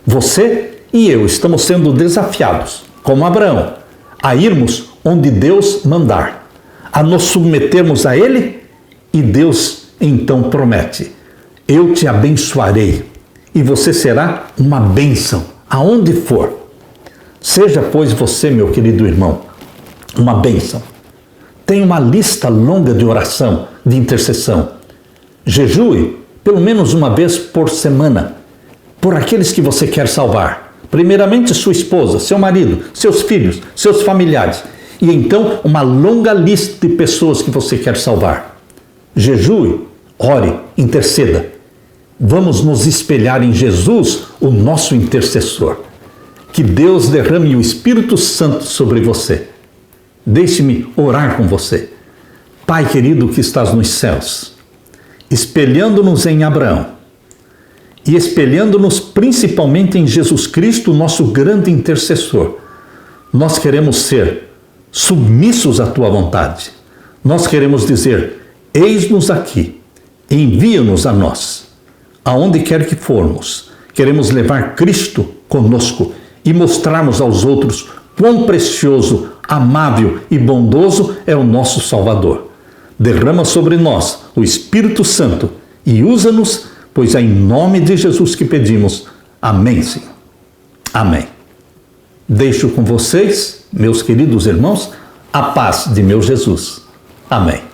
S1: Você e eu estamos sendo desafiados, como Abraão, a irmos onde Deus mandar, a nos submetermos a Ele, e Deus então promete: eu te abençoarei e você será uma bênção aonde for. Seja, pois, você, meu querido irmão, uma bênção. Tem uma lista longa de oração, de intercessão. Jejue pelo menos uma vez por semana por aqueles que você quer salvar. Primeiramente sua esposa, seu marido, seus filhos, seus familiares. E então uma longa lista de pessoas que você quer salvar. Jejue, ore, interceda. Vamos nos espelhar em Jesus, o nosso intercessor. Que Deus derrame o Espírito Santo sobre você. Deixe-me orar com você. Pai querido que estás nos céus, espelhando-nos em Abraão e espelhando-nos principalmente em Jesus Cristo, nosso grande intercessor, nós queremos ser submissos à tua vontade. Nós queremos dizer: eis-nos aqui, envia-nos a nós. Aonde quer que formos, queremos levar Cristo conosco e mostrarmos aos outros quão precioso, amável e bondoso é o nosso Salvador. Derrama sobre nós o Espírito Santo e usa-nos, pois é em nome de Jesus que pedimos. Amém, Senhor. Amém. Deixo com vocês, meus queridos irmãos, a paz de meu Jesus. Amém.